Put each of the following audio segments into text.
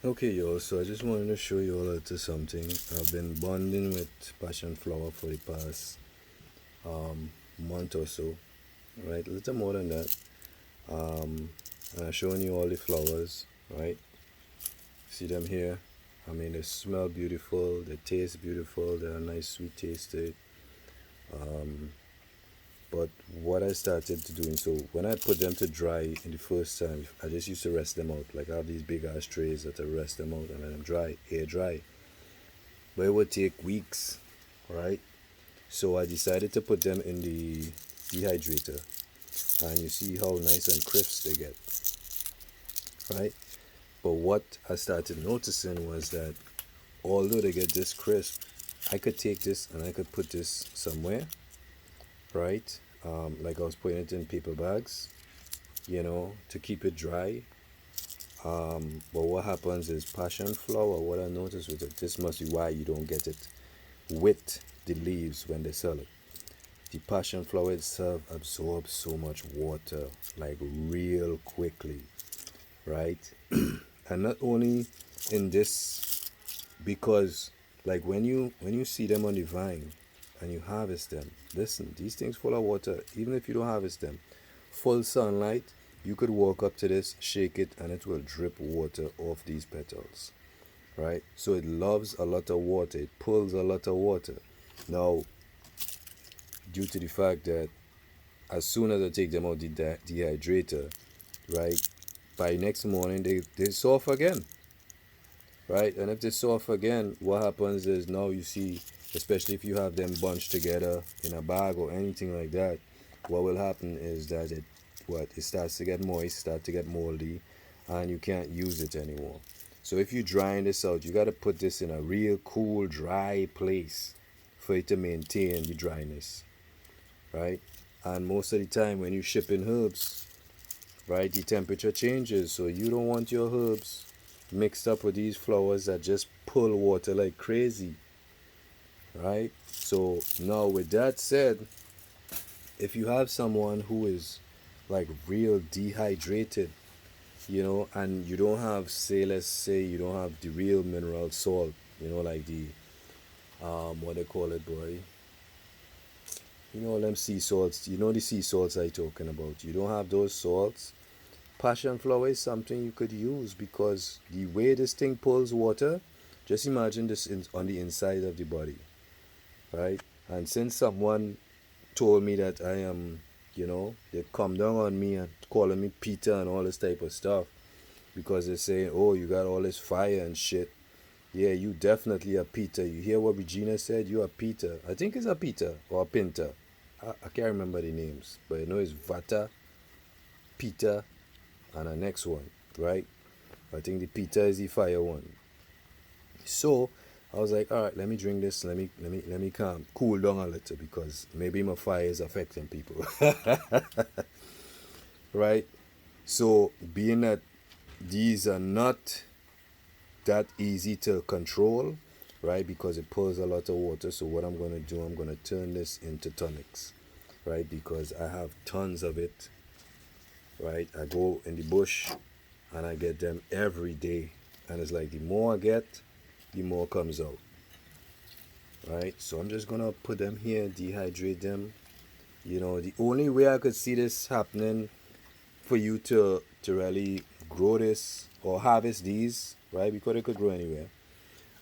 Okay, y'all, so I just wanted to show you all to something. I've been bonding with Passion Flower for the past month or so, right? A little more than that. And I'm showing you all the flowers, right? See them here? I mean, they smell beautiful, they taste beautiful, they're a nice sweet taste to it. Um, but what I started to doing, so when I put them to dry in the first time, I just used to rest them out. Like I have these big ass trays that I rest them out and let them dry, air dry. But it would take weeks, right? So I decided to put them in the dehydrator, and you see how nice and crisp they get, right? But what I started noticing was that although they get this crisp, I could take this and I could put this somewhere, right? Like I was putting it in paper bags, to keep it dry. But what happens is passion flower, what I noticed with it, this must be why you don't get it with the leaves when they sell it. The passion flower itself absorbs so much water, like real quickly, right? And not only in this, because like when you see them on the vine and you harvest them, listen, these things full of water. Even if you don't harvest them, full sunlight, you could walk up to this, shake it, and it will drip water off these petals, right? So it loves a lot of water, it pulls a lot of water. Now, due to the fact that as soon as I take them out the dehydrator, right, by next morning they soft again, right? And if they soft again, what happens is now you see, especially if you have them bunched together in a bag or anything like that, what will happen is that it starts to get moist, start to get moldy, and you can't use it anymore. So if you're drying this out, you got to put this in a real cool, dry place for it to maintain the dryness, right? And most of the time when you ship in herbs, right, the temperature changes, so you don't want your herbs mixed up with these flowers that just pull water like crazy, right? So now with that said, if you have someone who is like real dehydrated, and you don't have, say, let's say you don't have the real mineral salt, like the what they call it, boy, them sea salts, the sea salts I talking about, you don't have those salts. Passion flower is something you could use because the way this thing pulls water, just imagine this on the inside of the body, right? And since someone told me that I am, they come down on me and calling me Peter and all this type of stuff because they say, oh, you got all this fire and shit. Yeah, you definitely a Peter. You hear what Regina said? You are Peter. I think it's a Peter or a Pinter. I can't remember the names, but I know it's Vata, Peter, and the next one, right? I think the Peter is the fire one. So I was like, all right, let me drink this. Let me cool down a little because maybe my fire is affecting people, right? So being that these are not that easy to control, right? Because it pulls a lot of water. So what I'm gonna do, I'm gonna turn this into tonics, right? Because I have tons of it, right? I go in the bush and I get them every day. And it's like the more I get, the more comes out. Right? So I'm just gonna put them here, dehydrate them. The only way I could see this happening for you to really grow this or harvest these, right? Because they could grow anywhere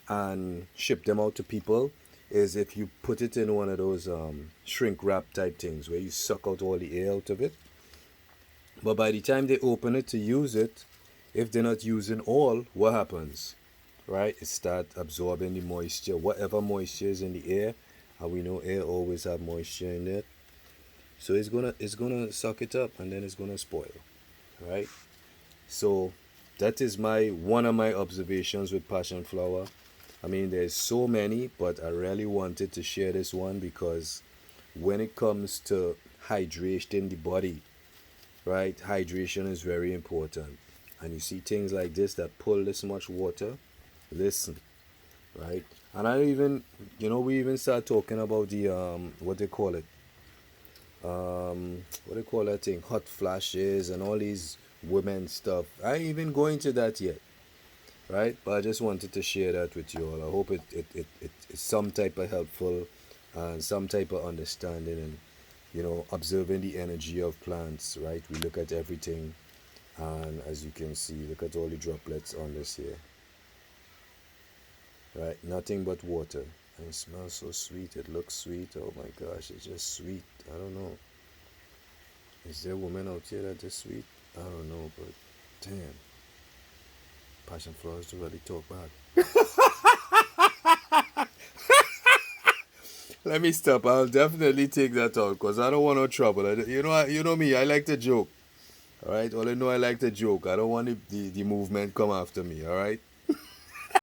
and ship them out to people is if you put it in one of those shrink wrap type things where you suck out all the air out of it. But by the time they open it to use it, if they're not using all, what happens? Right? It starts absorbing the moisture, whatever moisture is in the air, and we know air always have moisture in it. So it's gonna suck it up and then it's gonna spoil. Right? So that is my one of my observations with passion flower. I mean there's so many, but I really wanted to share this one because when it comes to hydration the body, right? Hydration is very important. And you see things like this that pull this much water, listen, right? And I even, we even start talking about the what they call it, what they call that thing, hot flashes and all these women stuff. I ain't even go into that yet. right? But I just wanted to share that with you all. I hope it's some type of helpful and some type of understanding and observing the energy of plants, right? We look at everything, and as you can see, look at all the droplets on this here, right? Nothing but water. And it smells so sweet. It looks sweet. Oh my gosh, it's just sweet. I don't know. Is there a woman out here that is sweet? I don't know, but damn, passion flowers do really talk back. Let me stop. I'll definitely take that out because I don't want no trouble. You know me. I like to joke. All right. All I know, I like to joke. I don't want the movement come after me. All right.